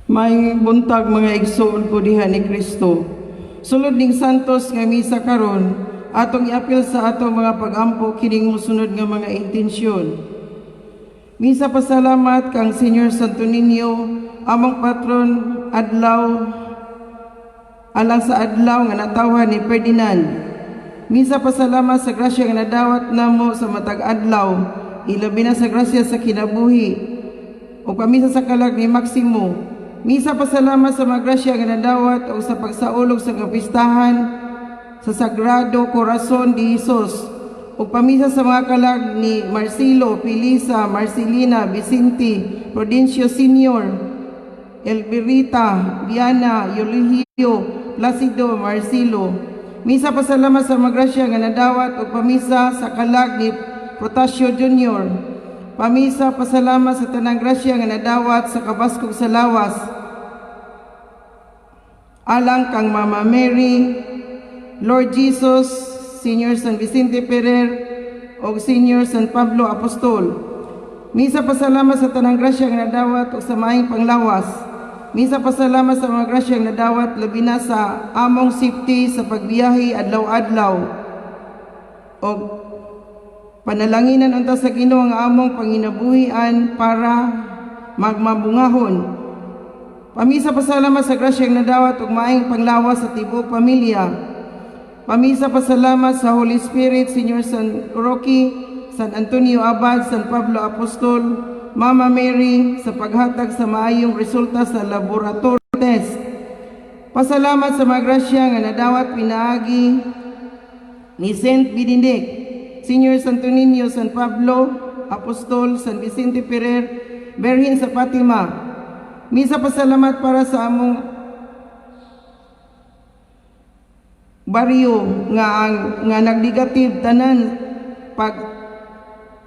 May buntag mga igsoon ko diha ni Kristo. Sulod ning santos nga misa karon, atong iapil sa atong mga pagampo kining mosunod nga mga intensyon. Misa pasalamat kang Senior Santo Niño, among patron adlaw alang sa adlaw nga natawhan ni Ferdinand. Misa pasalamat sa grasya nga nadawat namo sa matag adlaw, ilabi na sa grasya sa kinabuhi. O pamisa sa kalag ni Maximo. Misa pasalamat sa mga grasya nga nadawat o sa pagsaulog sa kapistahan sa Sagrado Corazon de Jesus. O pamisa sa mga kalag ni Marcelo, Pilisa, Marcelina, Vicente, Prudencio Senior, Elberita, Diana, Eulogio, Placido, Marcelo. Misa pasalamat sa mga grasya nga nadawat o pamisa sa kalag ni Protasio Jr. Pamisa pasalamat sa tanang grasya nga nadawat sa kabaskog sa lawas. Alang kang Mama Mary, Lord Jesus, Senior San Vicente Ferrer, o Senior San Pablo Apostol. Misa pasalamat sa tanang grasya nga nadawat o sa maayong panglawas. Misa pasalamat sa mga grasya nga nadawat labi na sa among safety sa pagbiyahe adlaw-adlaw. O panalanginan unta sa Ginoo nga among panginabuhian para magmabungahon. Pamisa pasalamat sa grasya nga nadawat ug maayong panglawas sa tibuok pamilya. Pamisa pasalamat sa Holy Spirit, Senior San Roque, San Antonio Abad, San Pablo Apostol, Mama Mary sa paghatag sa maayong resulta sa laboratory test. Pasalamat sa mga grasya nga nadawat pinaagi ni Saint Benedict, Senior Santo Niño, San Pablo Apostol, San Vicente Ferrer, Berhin sa Fatima. Misa pasalamat para sa among baryo nga nagnegative tanan pag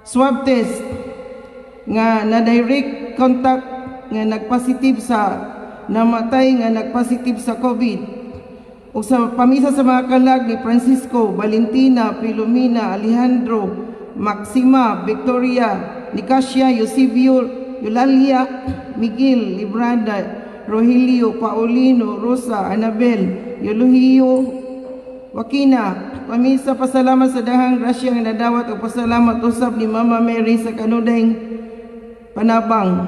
swab test nga na direct contact nga nagpositive sa namatay nga nagpositive sa COVID. O sa pamisa sa mga kalag ni Francisco, Valentina, Filomena, Alejandro, Maxima, Victoria, Nicasia, Eusebio, Eulalia, Miguel, Librada, Rogelio, Paulino, Rosa, Anabel, Eulogio, Wakina. Pamisa pasalamat sa dahang grasya nga nadawat o pasalamat usab ni Mama Mary sa kanudayng panabang.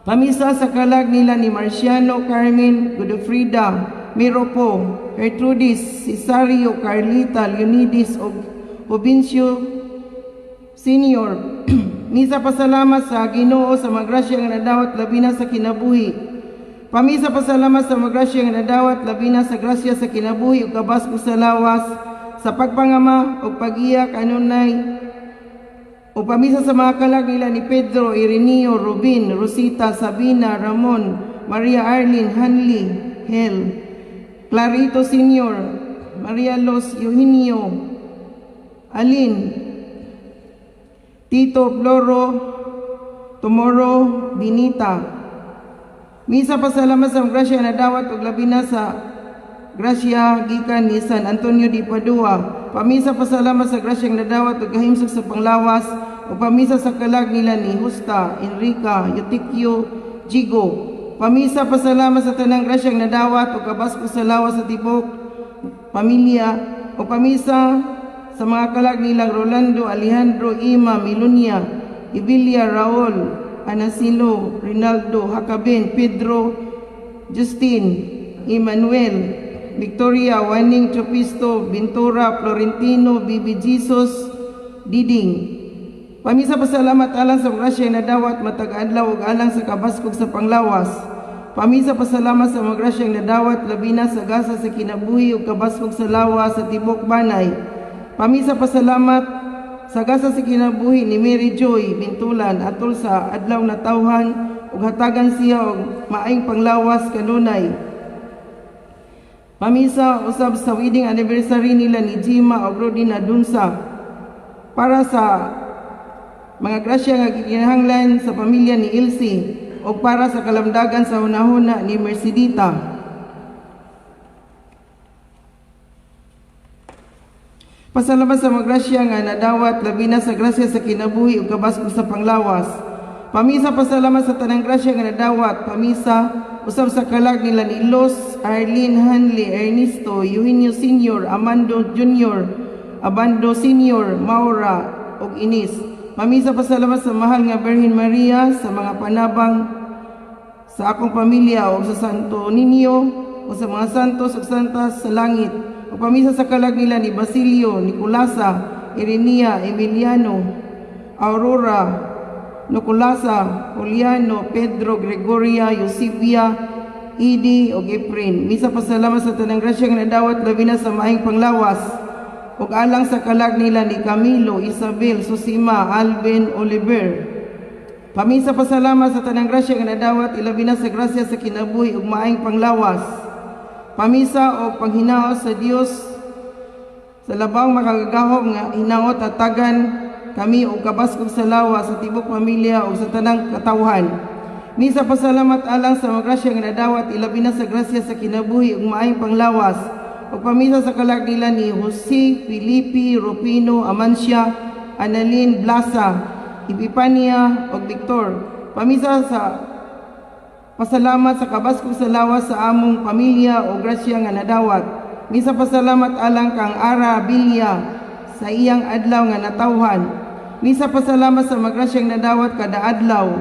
Pamisa sa kalag nila ni Marciano, Carmen, Godofrida, Miropo, Gertrudis, Cesario, Carlita, Leonidas, Obincio Senior. Misa pasalamat sa Ginoo sa mga grasya nga nadawat labi na sa kinabuhi. Pamisa pasalamat sa mga grasya nga nadawat labi na sa grasya sa kinabuhi ug kabaskog sa lawas sa pagpangama ug pag-iya kanunay. O pamisa sa mga kalag nila ni Pedro, Ireneo, Rubin, Rosita, Sabina, Ramon, Maria Arlene, Hanley, Hel, Clarito Senior, Maria Los Eugenio, Alin, Tito Floro, Tomoro, Binita. Misa pasalamat sa grasya na dawat ug labi na sa grasya gikan ni San Antonio de Padua. Pamisa pasalamat sa grasya na dawat ug kahimsog sa panglawas o pamisa sa kalag nila ni Justa, Enrica, Eutikio, Jigo. Pamisa pasalamat sa tanang grasya na dawat ug kabaskog sa lawas sa tibok pamilya o pamisa sa mga kalag nilang Rolando, Alejandro, Ima, Milunia, Ibilia, Raul, Anasilo, Rinaldo, Hakabin, Pedro, Justin, Emmanuel, Victoria, Waning, Chopisto, Ventura, Florentino, Bibi Jesus, Diding. Pamisa pasalamat alang sa grasya na dawat matag adlaw ug alang sa kabaskog sa panglawas. Pamisa pasalamat sa mga grasya na dawat labi na sa gasa sa kinabuhi ug kabaskog sa lawas sa tibok banay. Pamisa pasalamat sa gasa sa kinabuhi ni Mary Joy Bintulan atol sa adlaw na tawhan ug hatagan siya og maayong panglawas kanunay. Pamisa usab sa wedding anniversary nila ni Jima ug Rodina Dunsa para sa mga grasya nga gikinahanglan sa pamilya ni Elsie o para sa kalamdagan sa hunahuna ni Mercedita. Pasalamat sa mga grasya nga nadawat labi na sa grasya sa kinabuhi ug kabaskog sa panglawas. Pamisa pasalamat sa tanang grasya nga nadawat. Pamisa usab sa kalag nila ni Los, Arlene Hanley, Ernesto, Eugenio Sr., Amando Jr., Abando Sr., Maura ug Inis. Pamisa pasalamat sa mahal nga Birhen Maria, sa mga panabang sa akong pamilya o sa Santo Niño o sa mga santos ug santas sa langit. O pamisa sa kalag nila ni Basilio, Nicolasa, Irenia, Emiliano, Aurora, Nicolasa, Juliano, Pedro, Gregoria, Eusebia, Idi o Efren. Misa pasalamat sa tanang grasya nga nadawat labi na sa maayong panglawas ug alang sa kalag nila ni Camilo, Isabel, Susima, Alvin, Oliver. Pamisa pasalamat sa tanang grasya nga nadawat ilabi na sa grasya sa kinabuhi ug maayong panglawas. Pamisa o panghinaot sa Dios sa labang makagagahom nga hinaot hatagan kami o kabaskog sa lawa sa tibok pamilya o sa tanang katawhan. Misa pasalamat alang sa mga grasya nga nadawat ilabi na sa grasya sa kinabuhi ug maayong panglawas. O pamisa sa kalag nila ni Jose, Felipe, Rufino, Amancia, Annalyn, Blasa, Epipania o Victor. Pamisa sa pasalamat sa kabaskog sa lawas sa among pamilya o grasya nga nadawat. Misa pasalamat alang kang Ara Bilya sa iyang adlaw nga natawhan. Misa pasalamat sa magrasyang nadawat kada adlaw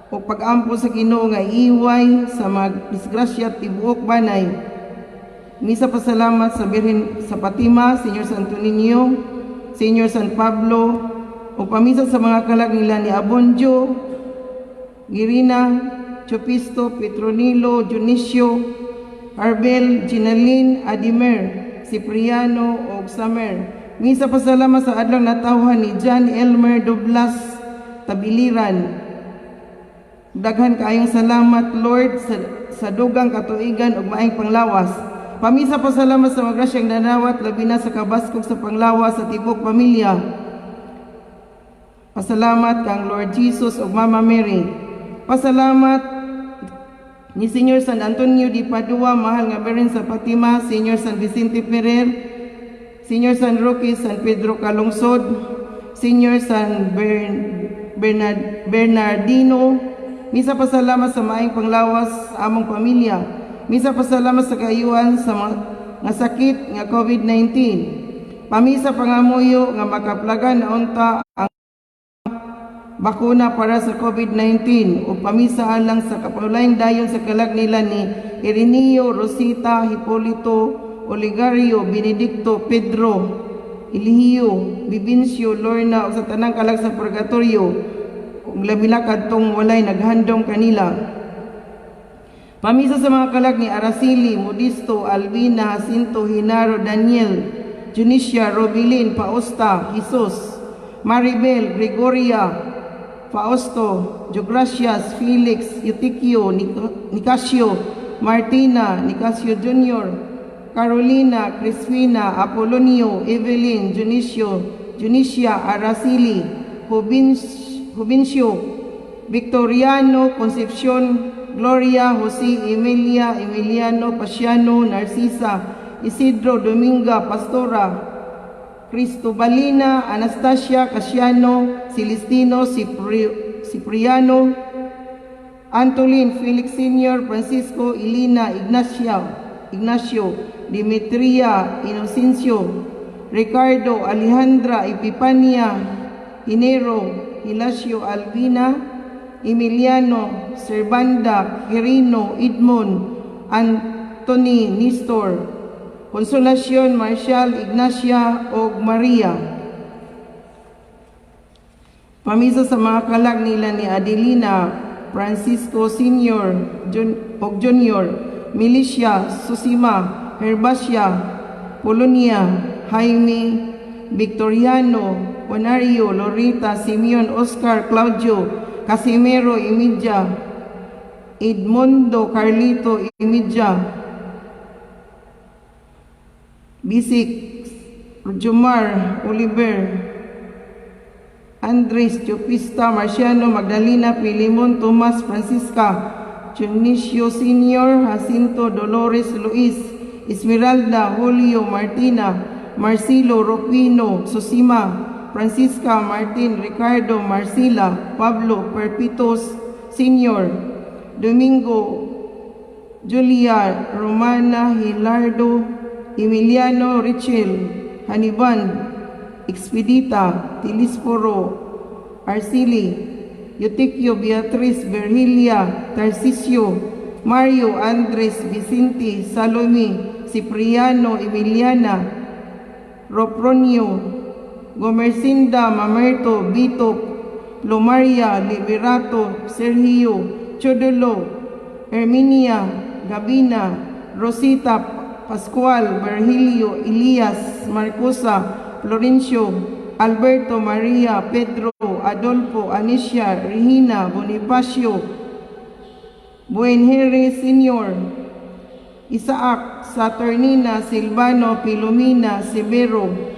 o pag-ampo sa Ginoo nga iway sa magdisgrasya at tibuok banay. Misa pasalamat sa Birhen sa Fatima, Senyor Santo Niño, Senyor San Pablo o pamisa sa mga kalag nila ni Abonjo, Girina, Chopisto, Petronilo, Dionisio, Arbel, Ginaline, Adimer, Cipriano o Samer. Misa pasalamat sa adlaw natawhan ni John Elmer Doblas Tabiliran. Daghan kaayong salamat Lord sa dugang katuigan ug maayong panglawas. Pamisa pasalamat sa mga grasyang nadawat labi na sa kabaskog sa panglawas sa tibok pamilya. Pasalamat kang Lord Jesus ug Mama Mary. Pasalamat ni Senyor San Antonio di Padua, mahal nga Birhen sa Fatima, Senyor San Vicente Ferrer, Senyor San Roque, San Pedro Calungsod, Senyor San Bernardino. Misa pasalamat sa maayong panglawas sa among pamilya. Misa pasalamat sa kayuan sa nga sakit nga COVID-19. Pamisa pangamuyo nga makaplagan na unta ang bakuna para sa COVID-19 o pamisa alang sa kapalayang dayon sa kalag nila ni Ireneo, Rosita, Hipolito, Oligario, Benedicto, Pedro, Ilihio, Bibincio, Lorna o sa tanang kalag sa purgatorio ug labila kadtong walay naghandom kanila. Pamisa sa mga kalag ni Araceli, Modisto, Albina, Jacinto, Hinaro, Daniel, Junicia, Robilin, Pausta, Jesus, Maribel, Gregoria, Fausto, Jogracias, Felix, Eutikio, Nicasio, Martina, Nicasio Jr., Carolina, Crispina, Apolonio, Evelyn, Junicia, Araceli, Jubincio, Victoriano, Concepcion, Gloria, Jose, Emilia, Emiliano, Pasiano, Narcisa, Isidro, Dominga, Pastora, Cristobalina, Anastasia, Casiano, Celestino, Cipriano, Antolin, Felix Sr., Francisco, Elena, Ignacio, Demetria, Inocencio, Ricardo, Alejandra, Epipania, Inero, Hilacio, Albina, Emiliano, Servanda, Quirino, Edmond, Anthony, Nestor, Consolacion, Marcial, Ignacia o Maria. Pamisa sa mga kalag nila ni Adelina, Francisco Sr. o Jr., Milicia, Susima, Herbacia, Polonia, Jaime, Victoriano, Bonario, Lorita, Simeon, Oscar, Claudio, Casimiro, Emidia, Edmundo, Carlito, Emidia, Bisik, Jumar, Oliver, Andres, Jopista, Marciano, Magdalena, Pilimon, Tomas, Francisca, Dionisio Sr., Jacinto, Dolores, Luis, Esmeralda, Julio, Martina, Marcelo, Rufino, Susima, Francisca Martin Ricardo Marcila Pablo Perpitos Sr., Domingo Julia Romana Hilardo Emiliano Richel Haniban Expedita Tilisporo Arcili Eutikio Beatriz Virgilia Tarcisio Mario Andres Vicente Salome Cipriano Emiliana Ropronio Gomercinda Mamerto Vito Lomaria Liberato Sergio Chodolo Herminia Gabina Rosita Pascual Virgilio Elias Marcosa Florencio Alberto Maria Pedro Adolfo Anisha Regina Bonifacio Buenjere Sr. Isaac Saturnina Silvano Pilomina Severo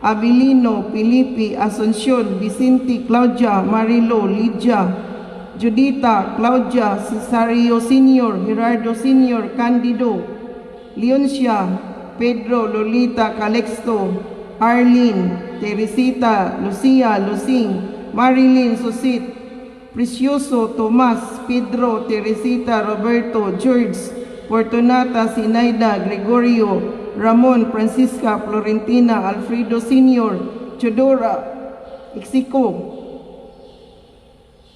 Abilino Filipi Asuncion Vicente Claudia Marilo Lydia Judita Claudia Cesario Sr. Gerardo Sr. Candido Leoncia Pedro Lolita Calexto Arlene Teresita Lucia Lucing Marilyn Susit Precioso Tomas Pedro Teresita Roberto George Fortunata Sinaida Gregorio Ramon Francisca Florentina Alfredo Sr. Chodora Ixico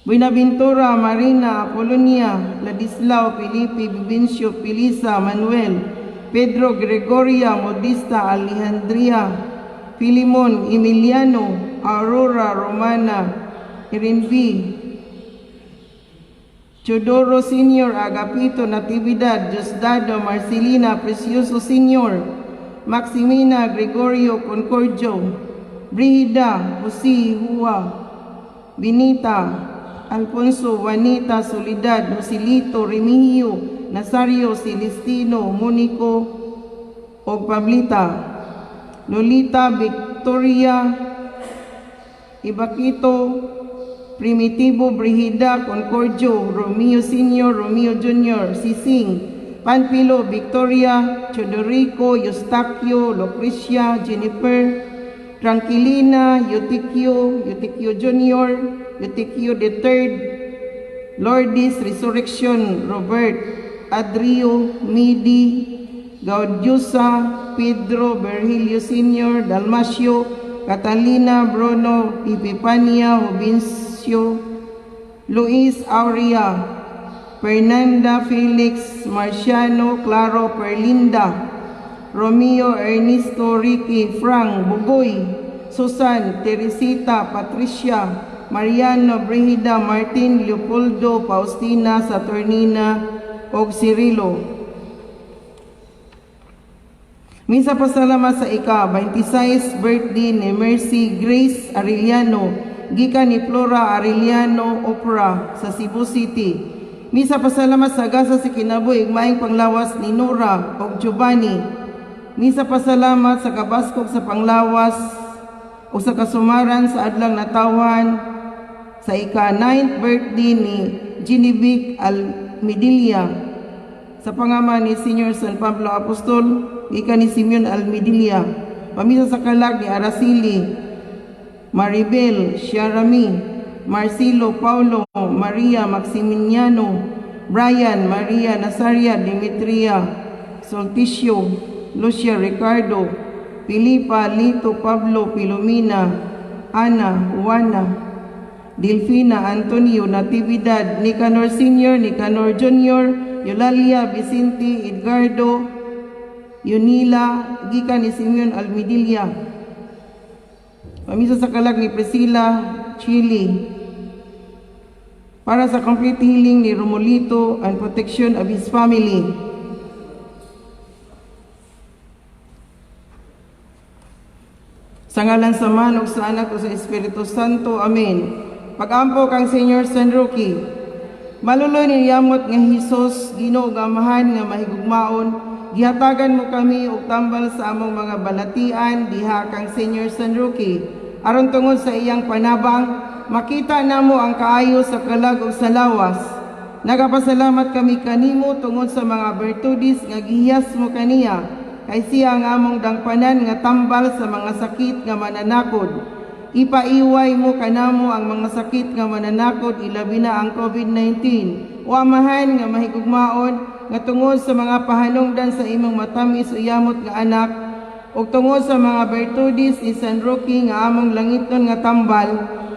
Buenaventura Marina Apolonia Ladislao Felipe Vivencio Pilisa Manuel Pedro Gregoria Modista Alejandria Filimon Emiliano Aurora Romana Irenvi Chodoro Sr. Agapito Natividad Diosdado Marcelina Precioso Sr. Maximina Gregorio Concordio Brigida Jose Hua Benita Alfonso Juanita Soledad Joselito Remigio Nazario Celestino Monico o Pablita Lolita Victoria Ibaquito Primitivo Brigida Concordio Romeo Sr. Romeo Jr. Sising Panfilo Victoria Chodorico Eustaquio Lucrecia Jennifer Tranquilina Eutikio Jr. Eutikio III Lourdes Resurrection Robert Adrio Midi Gaudiosa Pedro Virgilio Sr. Dalmacio Catalina Bruno Epipania Hobencio Luis Aurea Fernanda Felix Marciano Claro Perlinda Romeo Ernesto Ricky Frank Bugoy Susan Teresita Patricia Mariano Brigida Martin Leopoldo Faustina Saturnina og Cirilo. Misa pasalamat sa ika-26 birthday ni Mercy Grace Arellano gikan ni Flora Arellano Opera sa Cebu City. Misa pasalamat sa gasa sa kinabuhi maayong panglawas ni Nora og Giovanni. Misa pasalamat sa kabaskog sa panglawas o sa kasumaran sa adlang natawan sa ika-9th birthday ni Genevieve Almedilla sa pangaman ni Senior San Pablo Apostol gikan ni Simeon Almedilla. Pamisa sa kalag ni Araceli Maribel Shiarami Marcelo Paulo Maria Maximiliano Brian Maria Nazaria Demetria Solticio Lucia Ricardo Filipa Lito Pablo Pilomina Ana Juana Delfina Antonio Natividad Nicanor Sr., Nicanor Jr., Eulalia Vicente Edgardo Yunila gikan ni Simeon Almedilla. Pamisa sa kalag ni Priscilla Chili para sa complete healing ni Romolito and protection of his family. Sa ngalan sa Man ug sa Anak ug sa Espiritu Santo. Amen. Pag-ampo kang Senior San Roque, maluloy ni yamot nga Hesus, Ginoo gamahan nga mahigugmaon, gihatagan mo kami og tambal sa among mga balatian diha kang Senior San Roque. Aron tungod sa iyang panabang, makita namo ang kaayo sa kalag ug sa lawas. Nagapasalamat kami kanimo tungod sa mga bertudis nga gihiyas mo kaniya, kay siya ang among dangpanan nga tambal sa mga sakit nga mananakod. Ipaiway mo kanamo ang mga sakit nga mananakod ilabi na ang COVID-19. O amahan nga mahigugmaon nga tungod sa mga pahanungdan sa imong matamis uyamot nga anak ug tungod sa mga bertudis ni San Roque nga among langiton nga tambal,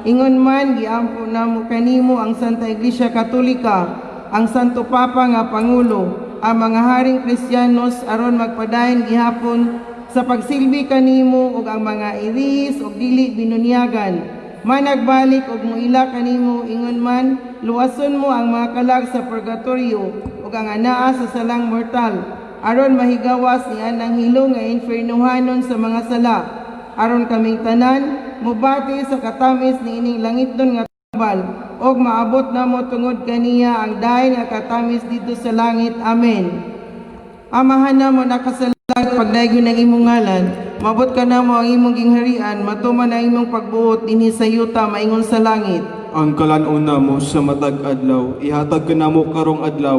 ingon man giampo namo kanimo ang Santa Iglesia Katolika, ang Santo Papa nga Pangulo, ang mga haring Kristiyanos aron magpadayon gihapon sa pagsilbi kanimo ug ang mga iris ug dili binunyagan. Managbalik ug muila kanimo ingon man luwason mo ang mga kalag sa purgatorio ug ang anaa sa salang mortal aron mahigawas ni anang hilo nga infernohanon sa mga sala aron kaming tanan mubati sa katamis ni ining langiton nga tambal ug maabot namo tungod kaniya ang dayon nga katamis dito sa langit. Amen. Amahan namo nakasalat pagdaygon ng imong ngalan, mabot ka namo ang imong gingharian, matuman ang imong pagbuot dinhi sa yuta maingon sa langit. Ang kalan-on namo sa matag adlaw, ihatag ka namo karong adlaw.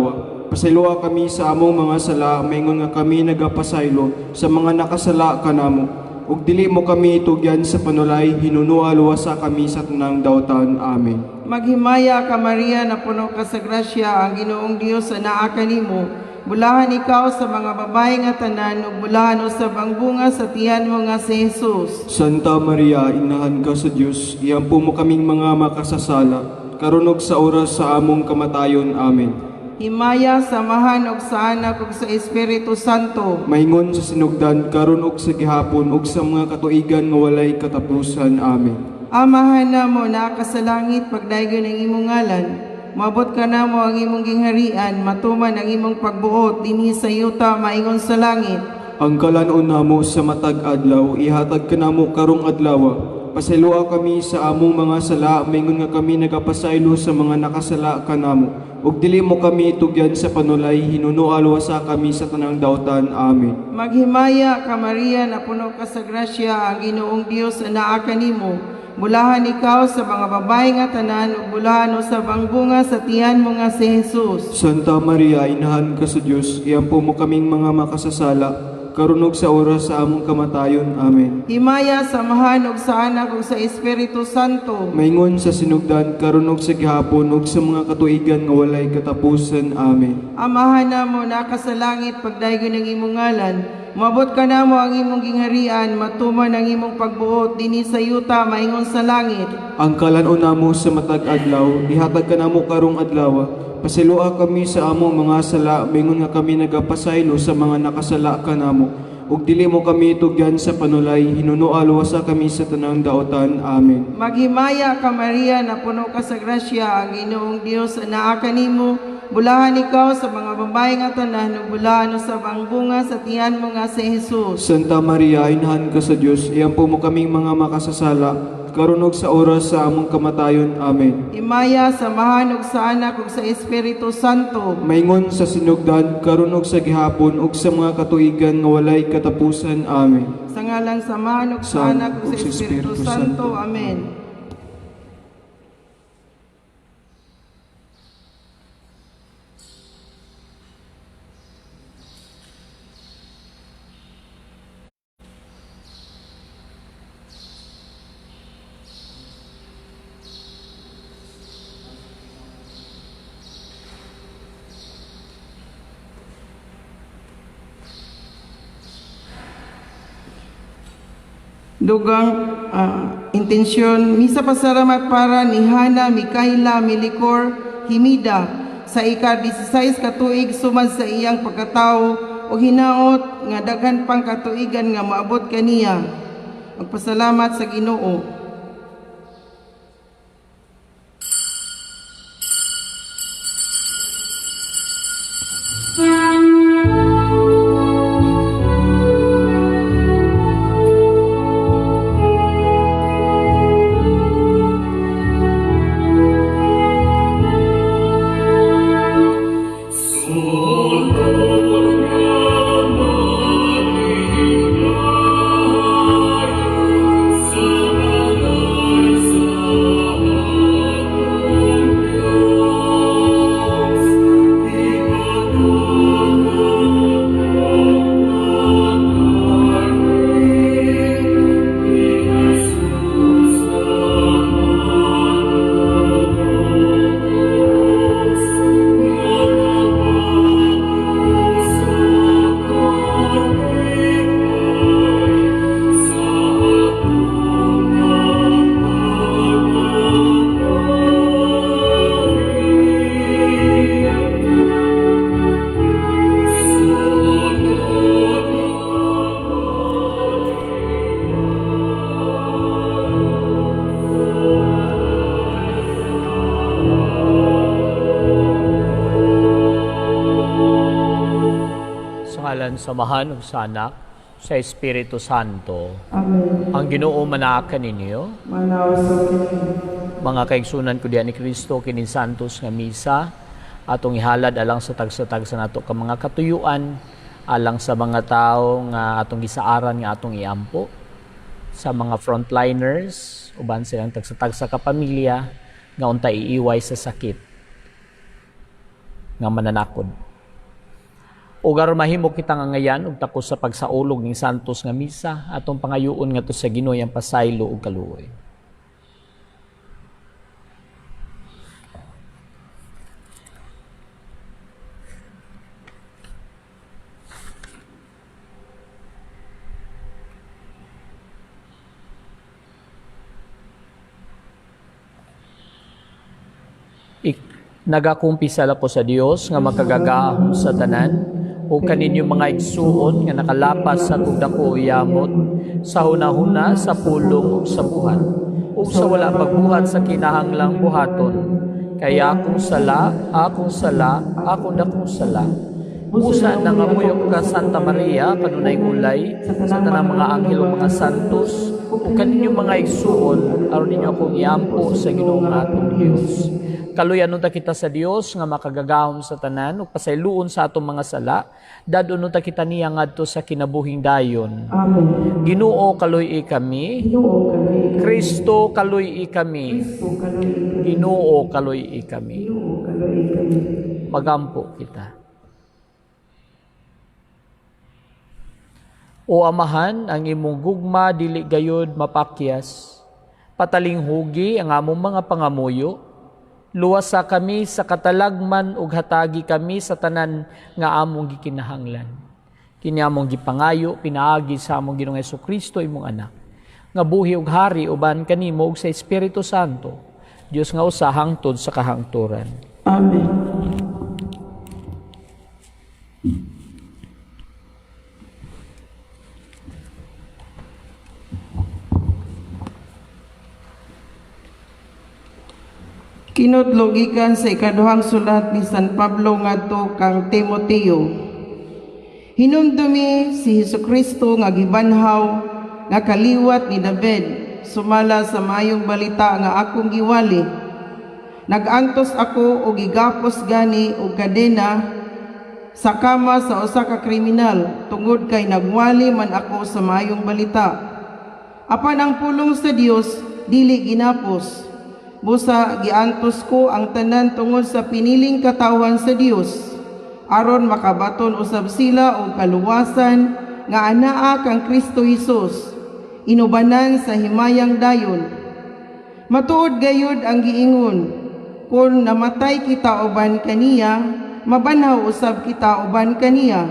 Pasayloa kami sa among mga sala, maingon nga kami nagapasaylo sa mga nakasala ka namo. Ug dili mo kami itugyan sa panulay, hinunua luwasa kami sa tanang dawtan. Amen. Maghimaya ka Maria na puno ka sa grasya, ang Ginoong Dios anaa kanimo. Bulahan ikaw sa mga babae nga tanan ug bulahan usab ang bunga sa tiyan mo nga si Jesus. Santa Maria, inahan ka sa Dios, iampo mo kaming mga makasasala, karon ug sa oras sa among kamatayon. Amen. Himaya, samahan ug sa anak ug sa Espiritu Santo. Maingon sa sinugdan, karon ug sa gihapon ug sa mga katuigan nga walay katapusan. Amen. Amahan namo naa sa langit, pagdaygon ang imong ngalan. Mabot ka namo ang imong gingharian, matuman ang imong pagbuot dinhi sa yuta maingon sa langit. Ang kalan-on namo sa matag adlaw, ihatag ka namo karong adlaw. Pasayloa kami sa among mga sala, maingon nga kami nagapasaylo sa mga nakasala kanamo. Ug dili mo kami itugyan sa panulay, hinunua luwasa kami sa tanang dawtan. Amen. Maghimaya ka Maria na puno ka sa grasya, ang Ginoong Dios anaa kanimo. Bulahan ikaw sa mga babae nga tanan ug bulahan usab ang bunga sa tiyan mo nga si Jesus. Santa Maria, inahan ka sa Dios, iampo mo kaming mga makasasala, karon ug sa oras sa among kamatayon. Amen. Himaya, samahan ug sa anak ug sa Espiritu Santo. Maingon sa sinugdan, karon ug sa gihapon ug sa mga katuigan nga walay katapusan. Amen. Amahan namo naka sa langit, pagdaygon ng imong ngalan. Mabot ka namo ang imong gingharian, matuman ang imong pagbuot dinhi sa yuta maingon sa langit. Ang kalan-on namo sa matag adlaw, ihatag ka namo karong adlaw. Pasayloa kami sa among mga sala, maingon nga kami nagapasaylo sa mga nakasala kanamo. Ug dili mo kami itugyan sa panulay, hinunua luwasa kami sa tanang daotan. Amen. Maghimaya ka Maria na puno ka sa grasya, ang Ginoong Dios anaa kanimo. Bulahan ikaw sa mga babae nga tanan ug bulahan usab ang bunga sa tiyan mo nga si Jesus. Santa Maria, inahan ka sa Dios, iampo mo kaming mga makasasala, karon ug sa oras sa among kamatayon. Amen. Himaya, samahan ug sa anak ug sa Espiritu Santo. Maingon sa sinugdan, karon ug sa gihapon ug sa mga katuigan nga walay katapusan. Amen. Sa ngalan samahan ug sa anak ug sa Espiritu Santo. Amen. Dugang intensyon, misa pasaramat para ni Hana Mikaela Milicor Himida sa ika-16 katuig sumad sa iyang pagkatao o hinaot nga daghan pang katuigan nga maabot kaniya. Magpasalamat sa Ginoo. Sama ngalan sa Amahan ug sa Anak sa Espiritu Santo. Amen. Ang Ginoo manaakan ninyo. Manawa sa kini. Mga kaigsunan ko diyan ni Kristo kinin santos nga misa atong ihalad alang sa tagsa-tag sa nato ka mga katuyuan alang sa mga tao nga atong gisaaran nga atong iampo sa mga frontliners uban silang tagsa-tag sa kapamilya nga unta iiway sa sakit nga mananakod. Ug aron mahimo kita nga ngayan ug takos sa pagsaulog ning santos nga misa atong pangayuon ngadto sa Ginoo ang pasaylo ug kaluoy. Nagakumpisa ko sa Dios nga makagagahom sa tanan o kaninyo mga igsuon nga nakalapas sa tugdako yamot sa hunahuna sa pulong ug sa buhat ug sa wala pagbuhat sa kinahanglang buhaton kaya akong sala akong dakong sala usa na nga muyok ka Santa Maria kanunay ulay sa tanang mga anghel ug mga santos ug kaninyo mga igsuon aron ninyo akong iampo sa Ginoo nga atong Dios. Kaluyan ta kita sa Dios nga makagagahom sa tanan ug pasayloon sa atong mga sala dadon ta kita niya ngadto sa kinabuhing dayon. Amen. Ginoo kaluy kami. Ginoo kami. Kristo kaluy kami. Ginoo kaluy kami. Ginoo kaloy kami. Magampo kita. O Amahan, ang imong gugma dili gayud mapakyas. Patalinghugi ang among mga pangamuyo. Luwasa kami sa katalagman ug hatagi kami sa tanan nga among gikinahanglan. Kini among gipangayo pinaagi sa among Ginoong Hesukristo imong anak. Nga buhi ug hari uban kanimo ug sa Espiritu Santo. Dios nga usa hangtod sa kahangturan. Amen. Kinutlogikan sa ikaduhang sulat ni San Pablo ngadto kang Timoteo. Hinumdumi si Hesukristo nga gibanhaw nga kaliwat ni David sumala sa mayong balita nga akong giwali. Nagantos ako og gigapos gani og kadena sa kama sa usa ka kriminal tungod kay nagwali man ako sa mayong balita. Apan ang pulong sa Dios dili ginapos. Busa giantos ko ang tanan tungod sa piniling katawan sa Dios aron makabaton usab sila og kaluwasan nga anaa kang Kristo Hesus inubanan sa himayang dayon. Matuod gayud ang giingon, kung namatay kita uban kaniya, mabanhaw usab kita uban kaniya.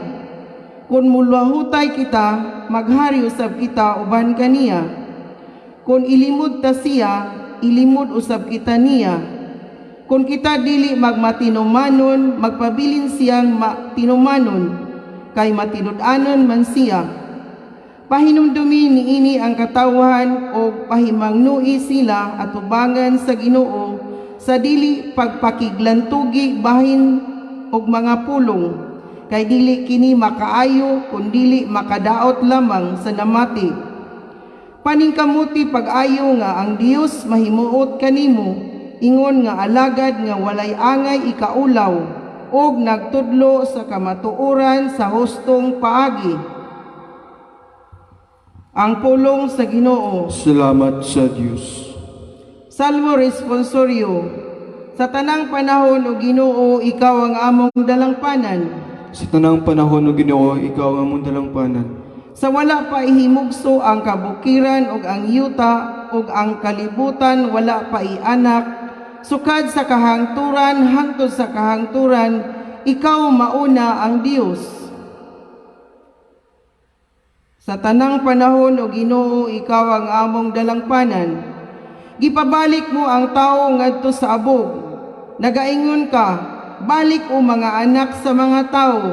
Kung mulwahutay kita, maghari usab kita uban kaniya. Kung ilimod ta siya, ilimod usab kita niya. Kung kita dili magmatinumanon, magpabilin siyang tinumanon, kay matinud-anon man siya. Pahinumdumi niini ang katawan o pahimangnui sila at ubangan sa Ginoo sa dili pagpakiglantugi bahin og mga pulong, kay dili kini makaayo kun dili makadaot lamang sa namati. Paningkamuti pag-ayo nga ang Dios mahimuot kanimo, ingon nga alagad nga walay angay ikaulaw, og nagtudlo sa kamatuoran sa hustong paagi. Ang pulong sa Ginoo. Salamat sa Diyos. Salmo responsorio. Sa tanang panahon o Ginoo, ikaw ang among dalangpanan. Sa tanang panahon o Ginoo, ikaw ang among dalangpanan. Sa wala pa ihimugso ang kabukiran ug ang yuta ug ang kalibutan wala pa ianak, sukad sa kahangturan hangtod sa kahangturan, ikaw mauna ang Dios. Sa tanang panahon o Ginoo, ikaw ang among dalangpanan. Gipabalik mo ang tawo ngadto sa abog. Nagaingon ka, balik o mga anak sa mga tawo,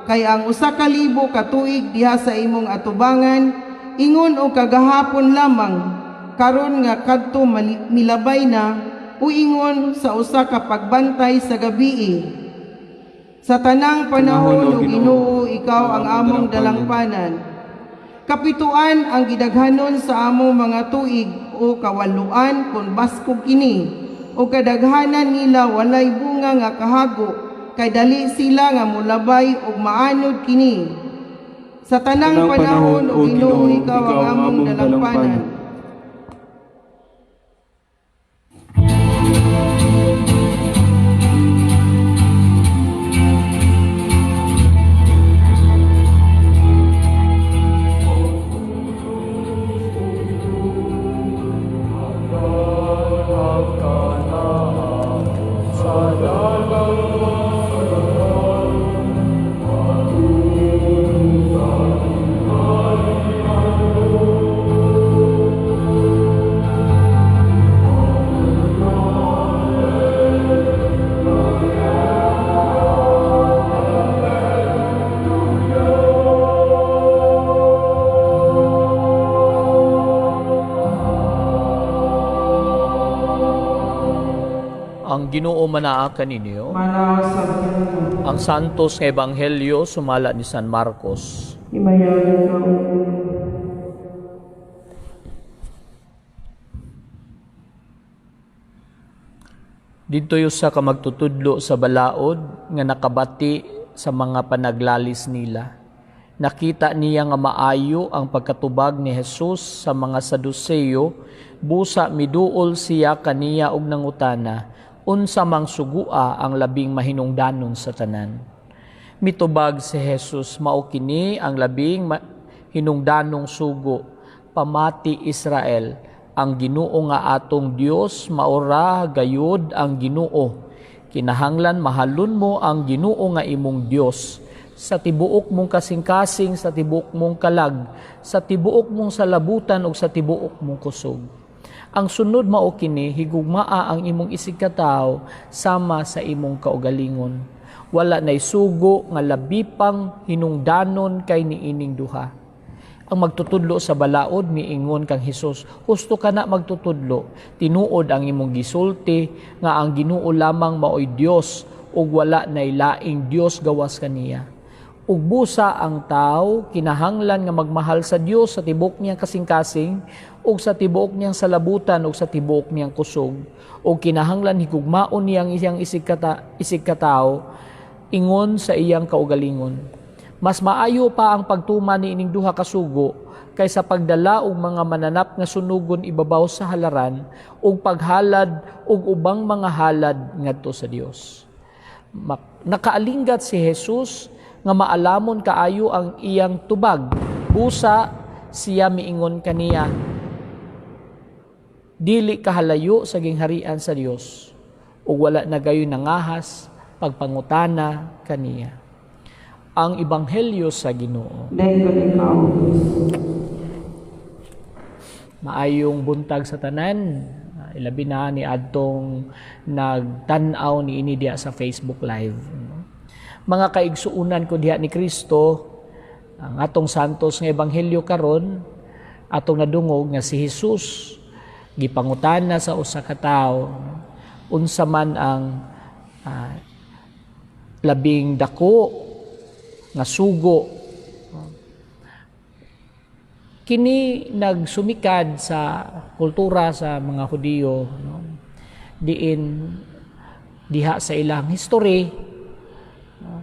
kay ang 1,000 ka tuig diha sa imong atubangan, ingon o kagahapon lamang, karon nga kadto milabay na, o ingon sa usa ka pagbantay sa gabii. Sa tanang panahon o Ginoo, ikaw ang among dalangpanan. Kapituan ang gidaghanon sa among mga tuig o kawaluan kung baskog kini o kadaghanan nila walay bunga nga kahago kay dali sila nga mulabay og maanod kini. Sa tanang panahon o Ginoo, ikaw ang among dalangpanan. Ang Ginoo manaa kaninyo. Manaw sa Ginoo. Ang Santos nga Ebanghelyo sumala ni San Marcos. Himayaw ikaw. Dito yung sa kamagtutudlo sa balaod nga nakabati sa mga panaglalis nila. Nakita niya nga maayo ang pagkatubag ni Jesus sa mga Saduceo, busa miduol siya kaniya og nangutana, unsa mang sugua ang labing mahinungdanon sa tanan. Mitubag si Jesus, mao kini ang labing hinungdanong sugo, pamati Israel, ang Ginoo nga atong Dios, maura gayud ang Ginoo. Kinahanglan mahalon mo ang Ginoo nga imong Dios sa tibuok mong kasing-kasing, sa tibuok mong kalag, sa tibuok mong salabutan ug sa tibuok mong kusog. Ang sunod mao kini, higugmaa ang imong isig katawo sama sa imong kaugalingon. Wala nay sugo nga labi pang hinungdanon kay niining duha. Ang magtutudlo sa balaod miingon kang Hesus, husto ka na magtutudlo, tinuod ang imong gisulti nga ang Ginoo lamang maoy Dios ug wala nay laing Dios gawas kaniya. Ug busa ang tao kinahanglan nga magmahal sa Dios sa tibuok niyang kasing-kasing ug sa tibuok niyang salabutan ug sa tibuok niyang kusog. Ug kinahanglan higugmaon niyang iyang isig katawo ingon sa iyang kaugalingon. Mas maayo pa ang pagtuman ni ining duha ka sugo kaysa pagdala og mga mananap nga sunugon ibabaw sa halaran ug paghalad og ubang mga halad ngadto sa Dios. Nakaalinggat si Jesus nga maalamon kaayo ang iyang tubag. Busa siya miingon kaniya, dili kahalayo sa gingharian sa Dios ug wala na gayon nangahas pagpangutana kaniya. Ang Ebanghelyo sa Ginoo. Dayon ikaw. Maayong buntag sa tanan. Ilabi na ni adtong nagtan-aw ni ini diha sa Facebook Live. Mga kaigsuunan ko diha ni Kristo, ang atong santos nga Ebanghelyo karon, atong nadungog nga si Jesus gipangutana sa usa ka tawo unsa man ang labing dako nga sugo. Kini nagsumikad sa kultura sa mga Hudiyo, no? Diha sa ilang history, no?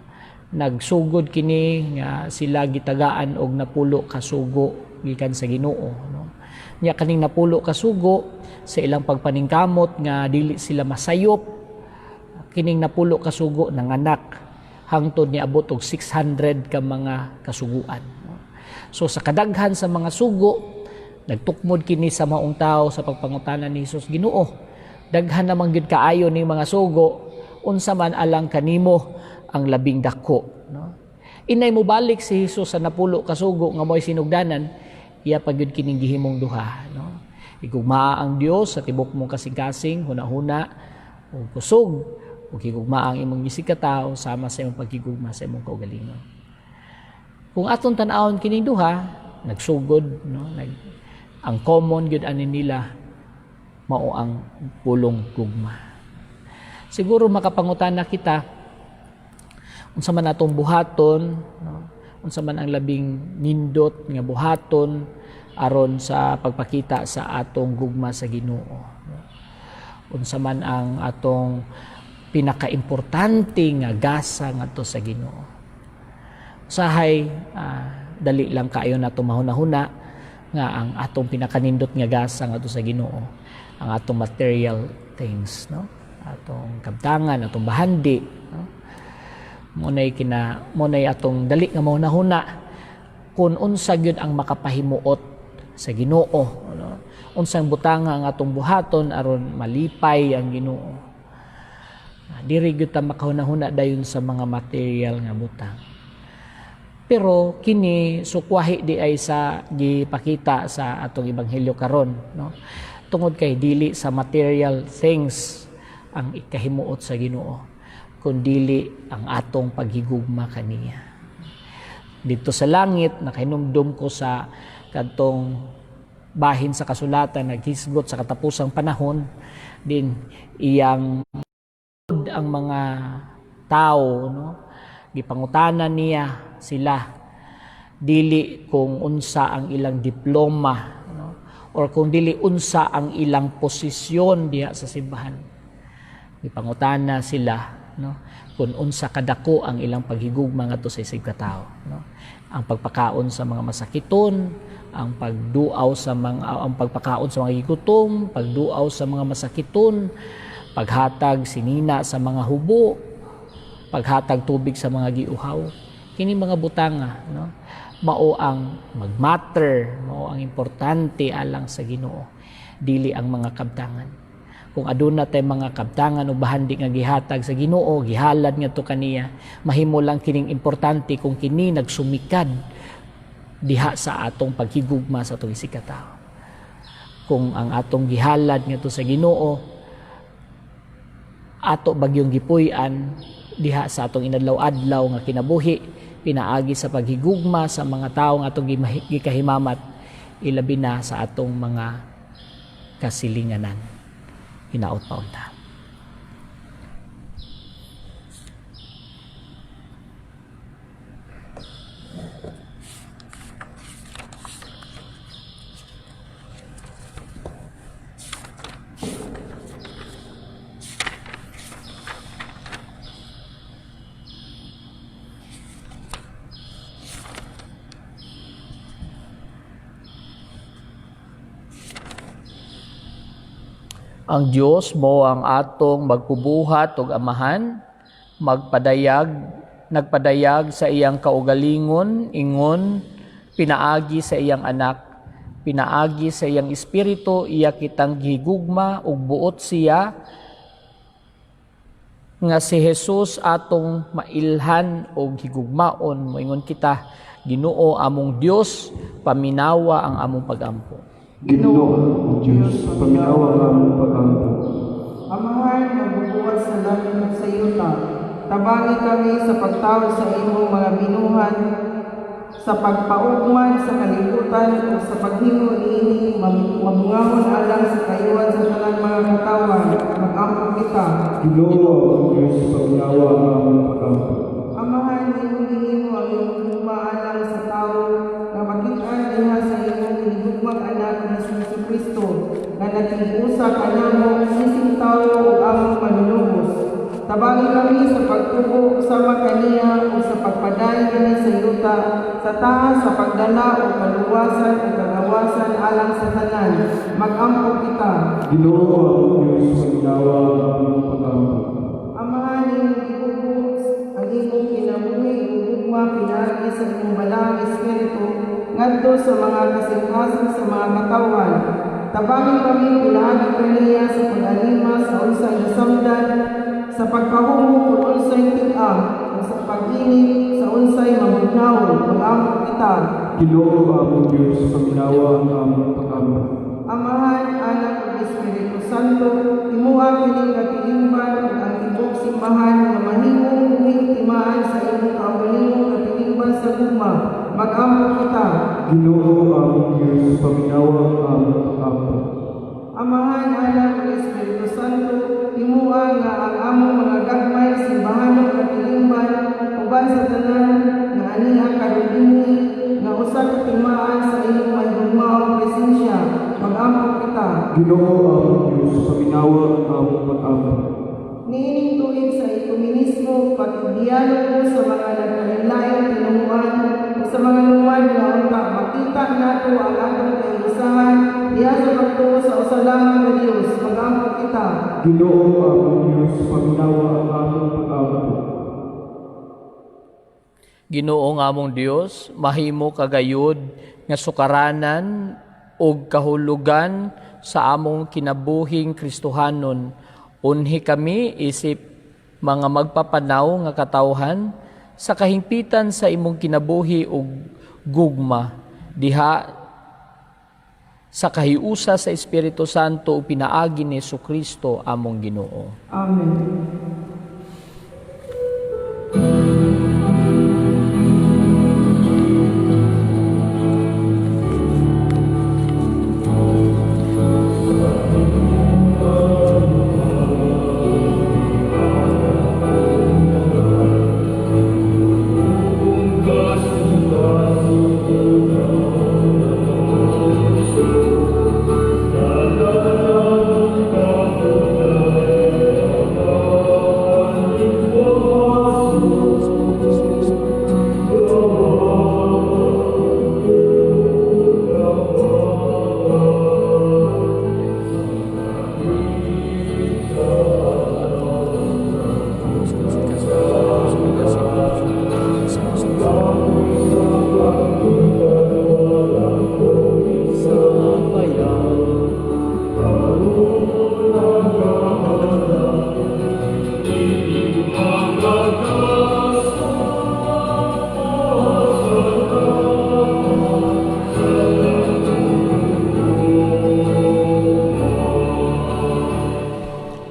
Nagsugod kini nga sila gitagaan og napulo ka sugo gikan sa Ginoo, no? Nya kaning napulo ka sugo sa ilang pagpaningkamot nga dili sila masayop, kining napulo ka sugo nanganak hangtod ni abot og 600 ka mga kasuguan. So sa kadaghan sa mga sugo, nagtukmod kini sa maong tao sa pagpangutana ni Hesus, Ginoo, daghan namang gyud kaayo ning mga sugo, unsa man alang kanimo ang labing dako, no? Inay mo balik si Hesus sa napulo ka sugo nga mo'y sinugdanan, iya pa gyud kining gihimong duha, no? Igugmaa ang Dios sa tibok mong kasing-kasing, hunahuna ug kusog, ug higugmaa ang imong isig katawo sama sa imong pagkigugma sa imong kaugalingon. Kung atong tan-awon kining duha, nagsugod, no? Ang common gyud ani nila mao ang pulong gugma. Siguro makapangutana kita, Unsa man atong buhaton, no? Unsa man ang labing nindot nga buhaton aron sa pagpakita sa atong gugma sa Ginoo. No? Unsa man ang atong pinakaimportante nga gasa ngadto sa Ginoo. Usahay dali lang kaayo nato mahuna-huna nga ang atong pinakanindot nga gasa ngadto sa Ginoo, ang atong material things, no? Atong kabtangan, atong bahandi, no? Munay atong dali nga mahuna-huna kung unsa gyud ang makapahimuot sa Ginoo, no? Unsang butanga ang atong buhaton aron malipay ang Ginoo. Diri gyud ta makahuna-huna dayon sa mga material nga butang. Pero kini sukwahi di ay sa gipakita sa atong ebanghelyo karon, no? Tungod kay dili sa material things ang ikahimuot sa Ginoo, kundi ang atong paghigugma kaniya. Dito sa langit nakahinumdum ko sa kadtong bahin sa kasulatan naghisgot sa katapusang panahon din iyang ang mga tao, no? Gipangutanan niya sila dili kung unsa ang ilang diploma, no? Or kung dili unsa ang ilang posisyon diha sa simbahan. Gipangutana sila, no? Kung unsa kadako ang ilang paghigugma ngadto sa isig ka tawo, no? Ang pagpakaon sa mga masakiton, ang pagpakaon sa mga gigutom, pagduaw sa mga masakiton, paghatag sinina sa mga hubo, paghatag tubig sa mga giuhaw. Kini mga butanga, no? Mao ang magmatter, mao ang importante alang sa Ginoo, dili ang mga kabtangan. Kung aduna tay mga kabtangan o bahandi nga gihatag sa Ginoo, gihalad nga to kaniya, mahimo lang kining importante kung kini nagsumikad diha sa atong paghigugma sa atong isig ka tawo. Kung ang atong gihalad nga to sa Ginoo ato bagyong gipuy-an diha sa atong inadlaw-adlaw nga kinabuhi, pinaagi sa paghigugma sa mga tawo nga atong gikahimamat, ilabi na sa atong mga kasilinganan. Hinaot pa unta. Ang Dios mo ang atong magpubuhat ug amahan, nagpadayag sa iyang kaugalingon, ingon, pinaagi sa iyang anak, pinaagi sa iyang espiritu, iya kitang gihigugma ug buot siya, nga si Jesus atong mailhan o higugmaon, moingon kita, Ginoo among Dios, paminawa ang among pagampo. Ginoo ang Diyos, paminawa ang among pagampo. Amahan, magbubuhat sa langit at sa yuta, tabangi kami sa pagtawag sa imong mga binuhan, sa pagpaugman sa kalibutan o sa paghimo niini mabungahon alang sa kayuan sa tanan mga katawan, mag-ampo kita. Ginoo ang Diyos, paminawa ang among pagampo. Amahan, imong gihimo ang imong hugma alang sa tao na makit-an diha sa imong hinigugmang anak na si Kristo, na naging-usa kanamo ising tao ug among manunubos. Tabangi kami sa pagtubo sama kaniya o sa pagpaday kini sa yuta, sa taas sa pagdala o kaluwasan o kagawasan alang sa tanan. Mag-ampo kita. Ginoo ang Diyos, paminawa ang among pagampo. Amahan imong gihubog ang imong kinabuhi ug hugma pinaagi sa imong balang espiritu ngadto sa mga kasing-kasing sa mga katawan. Tabangi kami pinaagi kaniya sa pag-alima sa unsay nasamdan, sa pagpahumog kung unsay tig-ang, o sa pag-init sa unsay mamugnaw, mag-ampo kita. Ginoo ang Diyos, paminawa ang among pagampo. Amahan, Anak ug Espiritu Santo, himuha kining katilingban ug ang tibok simbahan nga mahimong muhing timaan sa imong kaugalingong katilingban sa gugma. Mag-ampo kita. Ginoo ang Diyos, paminawa ang among pagampo. Amahan, Anak ug Espiritu Santo, himuha nga ang among mga gagmay simbahanong katilingban ug Ginoo among Diyos, paminawa ang among pag-amon. Niining tuig sa ekumenismo, pag-ibiyalo ko sa mga nagkalilaing tinunguan o sa mga lungwad nga unta, makita nato ang atong kaiusahan, diya sa pagtuo sa usalangan ng Diyos, mag-ampo kita. Ginoo among Diyos, paminawa ang among pag-amon. Ginoo nga among Dios, mahimo kagayod nga sukaranan ug kahulugan sa among kinabuhing Kristohanon. Unhi kami isip mga magpapanaw nga katawhan sa kahingpitan sa imong kinabuhi ug gugma diha sa kahiusa sa Espiritu Santo ug pinaagi ni Jesucristo among Ginoo. Amen.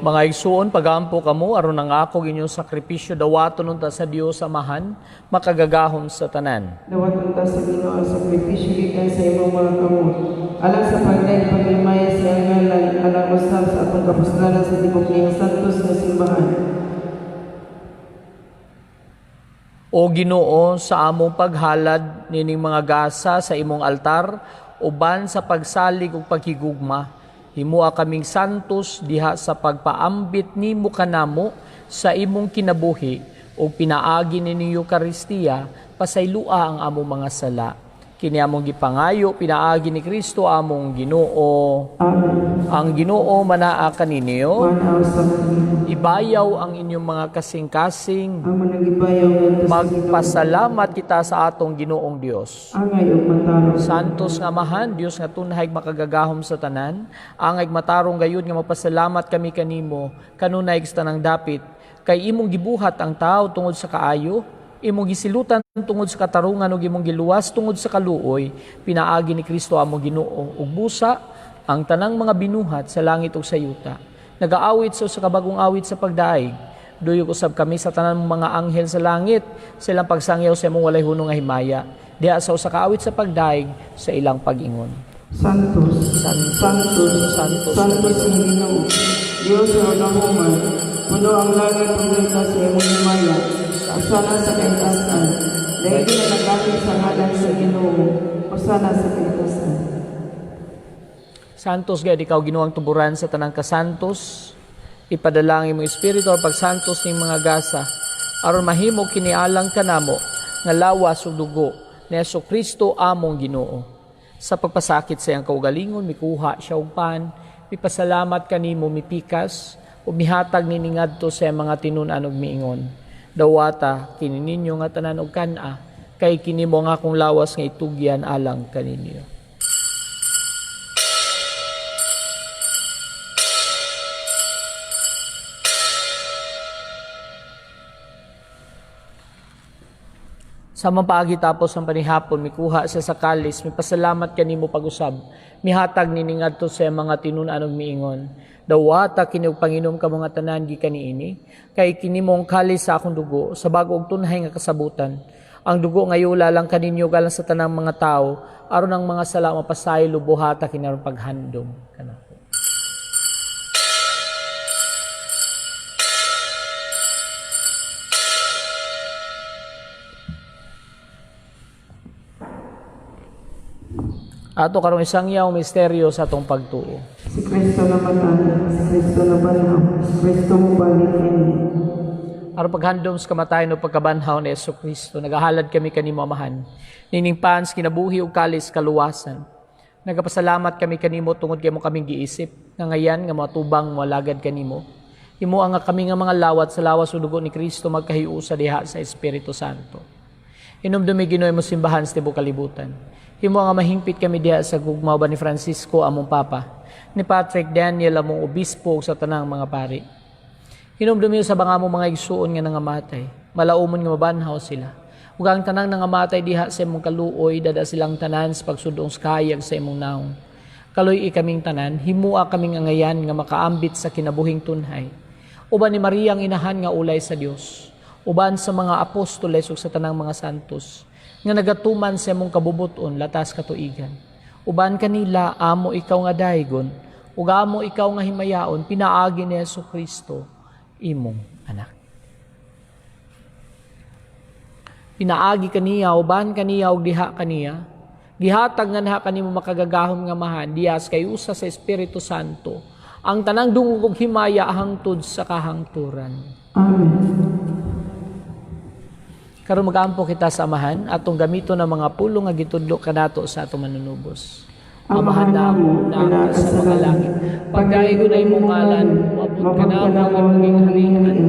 Mga igsuon, pagampo kamo, aron ang ako inyong sakripisyo dawaton unta sa Dios Amahan, makagagahom sa tanan. Dawaton ta sa Ginoo ang sakripisyo gikan sa imong mga kamot. Alang sa pagdayeg paglimaya sa iyang ngalan, alang usab sa atong kapuslanan sa tibok niyang santos nga simbahan. O Ginoo, sa among paghalad nining mga gasa sa imong altar, uban sa pagsalig ug paghigugma, himua kaming santos diha sa pagpaambit nimo kanamo sa imong kinabuhi o pinaagi ni Eucharistia, pasaylua ang among mga sala. Kini among gipangayo, pinaagi ni Kristo among Ginoo. Amen. Ang Ginoo manaa kaninyo, Manaw sa kanila. ibayaw ang inyong mga kasing-kasing, Ang managibayaw ngadto sa Ginoo. magpasalamat kita sa atong Ginoong Dios. Angay ug matarong. Santos nga Amahan, Dios nga tunhay makagagahom sa tanan, angay matarong gayud nga mapasalamat kami kanimo, kanunay sa tanang dapit, kay imong gibuhat ang tao tungod sa kaayo, imong gisilutan tungod sa katarungan ug imong giluwas tungod sa kaluoy, pinaagi ni Kristo among Ginoo ug busa ang tanang mga binuhat sa langit ug sa yuta. Nagaawit sa kabagong awit sa pagdaig. Duyog usab kami sa tanan mga anghel sa langit, silang pagsangyaw sa imong walay hunong nga himaya. Diha sa usa ka awit sa pagdaig sa ilang pag-ingon. Santos, Santos, Santos, Santos ang Ginoo. Diyos sa unahuman, puno ang langit ug lupa sa imong himaya. Asana sa kaitasan, dahil ginagagamit sa ngalan sa Ginoo. Asana sa kaitasan. Santos gayud ikaw Ginoong tuburan sa tanang kasantos, ipadalangin mo espiritu ang pagsantos ning mga gasa, aron mahimo kinialang kanamo nga lawas ug dugo ni Jesucristo among Ginoo. Sa pagpasakit sa iyang kaugalingon, mikuha siya og pan, mipasalamat kanimo, mipikas, ug mihatag nini ngadto sa iyang mga tinun-an ug miingon. Dawata kini ninyo nga tanan og kana, kay kini mo nga akong lawas nga itugyan alang kaninyo. Sa mapagi tapos ang panihapon, mikuha siya sa kalis, mipasalamat kanimo pag-usab, mihatag nini ngadto sa mga tinun-an ug miingon. Dawata kini og panginom ka mga tanan gikan niini, kay kini mong kalis sa akong dugo, sa bago og tunhay nga kasabutan. Ang dugo nga yula lang kaninyo galang sa tanang mga tao, aron ang mga sala mapasaylo buhata kini aron paghandom kanako. Ato karong isang yaw misteryo sa atong pagtuo. Si Kristo na matay, si Kristo na banaw, si Kristo mo balik kini. Aron paghandom sa kamatayon o pagkabanhaw ni Yesu Kristo, nagahalad kami kanimo amahan. Nining pans kinabuhi ug kalis kaluwasan. Nagapasalamat kami kanimo tungod kay mo kaming giisip nga ngayan nga matubang moalagad kanimo. Imo ang kami nga mga lawat sa lawas ug dugo ni Kristo magkahiusa diha sa Espiritu Santo. Hinumdumi Ginoo mo simbahan sa tibuok kalibutan. Himo nga mahingpit kami diha sa gugmaw ba ni Francisco among papa, ni Patrick Daniel among obispo ug sa tanang mga pari. Hinumdumi sa bangamo mga igsuon nga nangamatay, malaumon nga mabanhaw sila. Ug ang tanang nangamatay diha sa imong kaluoy, dada silang tanan sa pagsudong sa kahayag sa imong naong. Kaloy kaming tanan, himua kaming angayan nga makaambit sa kinabuhing tunhay. Uban ni Maria ang inahan nga ulay sa Dios. Uban sa mga apostoles ug sa tanang mga santos nga nagatuman sa imong kabubuton latas katuigan. Uban kanila amo ikaw nga daygon, ug amo ikaw nga himayaon pinaagi ni Jesucristo imong anak. Pinaagi kaniya, uban kaniya ug diha kaniya. Gihatag nga naha kanimo makagagahom nga mahan dias kay usa sa Espiritu Santo. Ang tanang dungog ug himaya hangtod sa kahangturan. Amen. Karon magampo kita sa amahan atong gamito ng mga pulong nga gitudlo kanato sa atong manunubos. Amahan namo na sa mga langit, pagdaigo na imong ngalan, mabot ka na ang imong harian,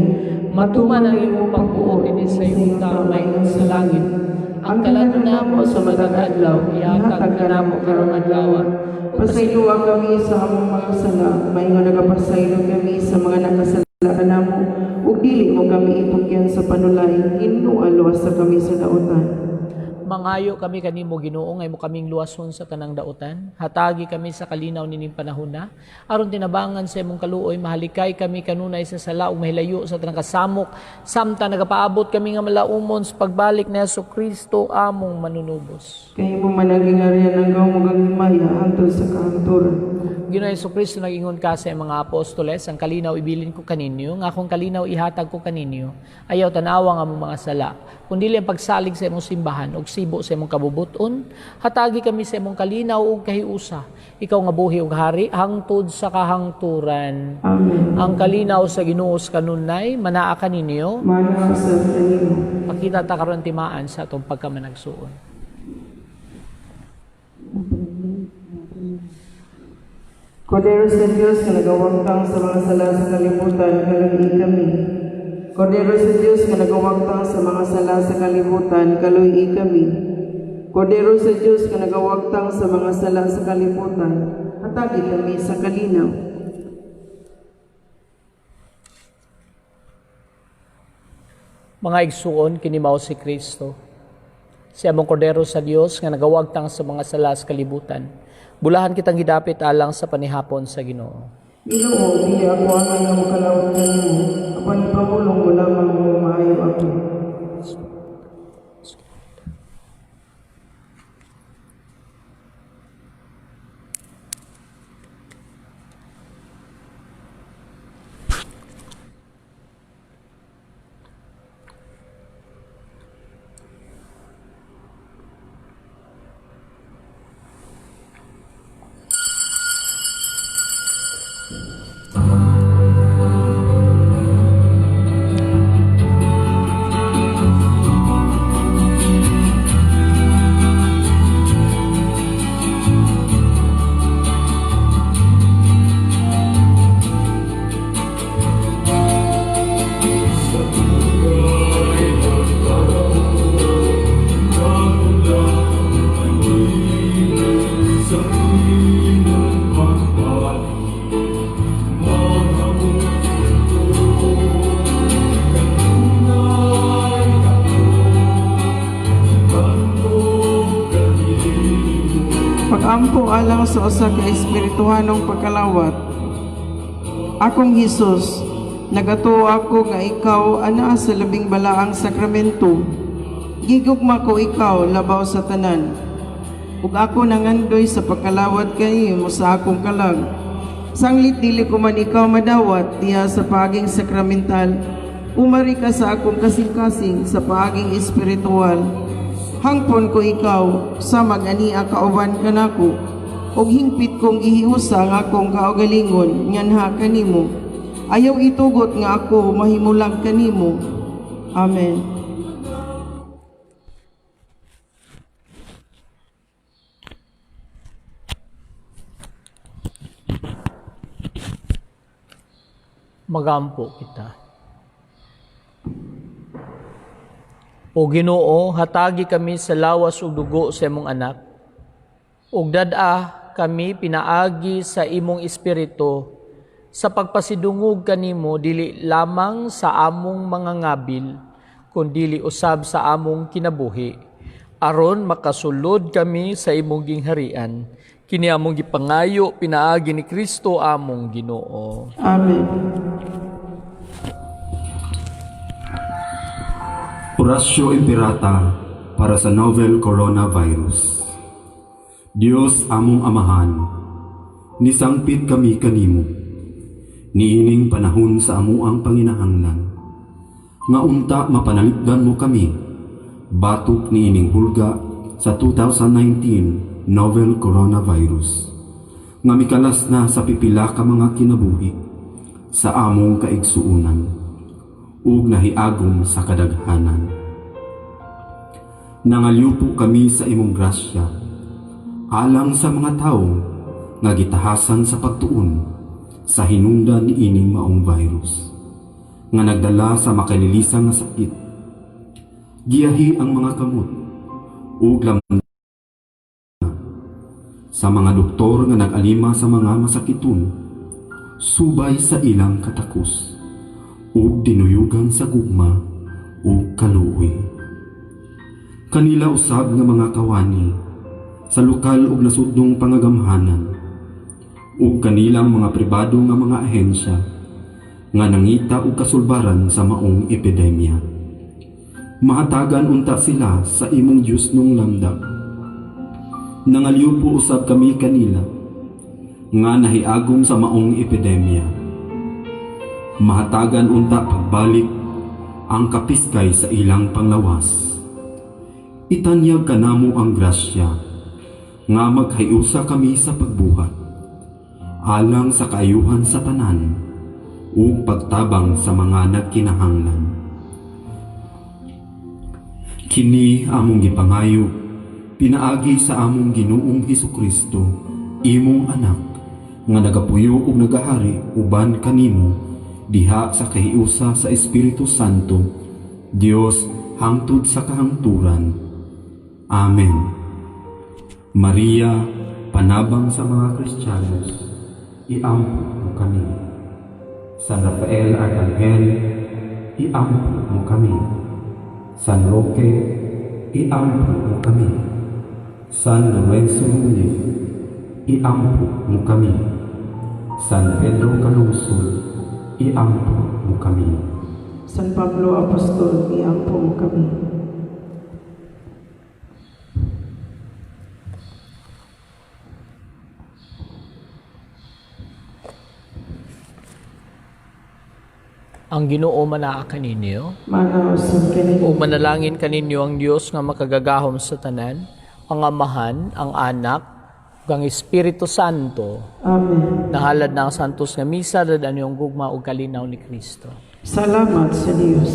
matuman ang imong pagbuo ini sa imong damay sa langit. Ang kalano namo sa matag adlaw, ihatag ka namo karong adlaw. Pasayloan kami sa among mga sala, maingon nagapasaylo kami sa mga nakasala kanamo, ug dili mo kami itukyan sa panulay, hinualuwas sa kami sa dautan. Mangayo kami kanimo Ginoo nga imo kaming luwason sa tanang dautan. Hatagi kami sa kalinaw nining panahon na. Aron tinabangan sa imong kaluoy, mahalikay kami kanunay sa sala ug mahilayo sa tanang kasamok. Samtang nagapaabot kami nga malaumon sa pagbalik ni Jesucristo among manunubos. Kay mo managingarian ang gawmong himaya hangtod sa kahangturan. Ginoo Jesucristo nagingon ka sa mga apostoles, ang kalinaw ibilin ko kaninyo, nga akong kalinaw ihatag ko kaninyo. Ayaw tanawa nga among mga sala, kundi ang pagsalig sa imong simbahan ug sibo sa imong kabubuton. Hatagi kami sa imong kalinaw ug kahiusa. Ikaw nga buhi ug hari hangtod sa kahangturan. Amen. Ang kalinaw sa Ginoo kanunay manaa kaninyo. Manaa sa kanimo. Pakita ta karon timaan sa atong pagkamanagsuon. Kordero sa Diyos nga nagawagtang sa mga sala sa kalibutan, kaluy kami. Kordero sa Diyos nga nagawagtang sa mga sala sa kalibutan, kaluy kami. Kordero sa Diyos nga nagawagtang sa mga sala sa kalibutan, hatagi kami sa kalinaw. Mga igsuon kinimaw si Kristo. Si among kordero sa Dios nga nagawagtang sa mga sala sa kalibutan. Bulahan kitang gidapit alang sa panihapon sa Ginoo. Ginoo, di ako ang nga makalawat kanimo, apan ipamulong mo lamang mo maayo ako. Pag-ampo alang sa usa ka espirituhanong pagkalawat. Akong Hesus, nagatuo ako nga ikaw ana sa labing balaang sakramento. Gigugma ko ikaw labaw sa tanan. Ug ako nangandoy sa pagkalawat kaniyo mo sa akong kalag. Sanglit dili ko man ikaw madawat diha sa paaging sakramental. Umari ka sa akong kasing-kasing sa paaging espiritual. Hangpon ko ikaw sa mag-ania kauban kanako. og hingpit kong gihiusa nga akong kaugalingon nganha kanimo. Ayaw itugot nga ako mahimulang kanimo. Amen. Magampo kita. O Ginoo, hatagi kami sa lawas ug dugo sa imong anak. Ug dad-a kami pinaagi sa imong espiritu sa pagpasidungog kanimo dili lamang sa among mga ngabil, kundi usab sa among kinabuhi. Aron makasulod kami sa imong gingharian. Kini among gipangayo pinaagi ni Kristo among Ginoo. Amen. Orasyo Imperata para sa novel coronavirus. Dios among amahan, nisangpit kami kanimo, niining panahon sa amuang panginahanglan. Nga unta mapanaligdan mo kami, batok niining hulga sa 2019 novel coronavirus. Nga mikalas na sa pipila ka mga kinabuhi sa among kaigsuunan ug nahiagom sa kadaghanan. Nangalyupo kami sa imong grasya, alang sa mga tao nga gitahasan sa pagtuon sa hinungdan ni ining maong virus, nga nagdala sa makalilisang nga sakit. Giyahi ang mga kamot, ug lamang sa mga doktor nga nag-alima sa mga masakiton, subay sa ilang katakos, ug dinuyugan sa gugma ug kaluoy. Kanila usab nga mga kawani sa lokal ug nasudnong pangagamhanan, ug kanilang mga pribado nga mga ahensya nga nangita og kasulbaran sa maong epidemya. Mahatagan unta sila sa imong Dios nung lamdag. Nangalyupo usab kami kanila nga nahiagom sa maong epidemya. Mahatagan unta pagbalik ang kapiskay sa ilang panglawas. Itanyag kanamo ang grasya nga maghiusa kami sa pagbuhat, alang sa kaayuhan sa tanan ug pagtabang sa mga nagkinahanglan. Kini among gipangayo pinaagi sa among Ginoong Hesukristo, imong anak, nga nagapuyo ug nagahari uban kanimo diha sa kahiusa sa Espiritu Santo, Dios hangtod sa kahangturan. Amen. Maria, panabang sa mga Kristiyanos, iampo mo kami. San Rafael Arcangel, iampo mo kami. San Roque, iampo mo kami. San Lorenzo Muñiz, iampo mo kami. San Pedro Calungsod, iampo mo kami. San Pablo Apostol, iampo mo kami. Ang Ginoo manaa kaninyo, Manaosan kanimo. o manalangin kaninyo ang Dios nga makagagahom sa tanan, ang Amahan, ang Anak, ug ang Espiritu Santo. Amen. Nahalad na ang santos nga misa, dadan yung gugma ug kalinaw ni Kristo. Salamat sa Dios.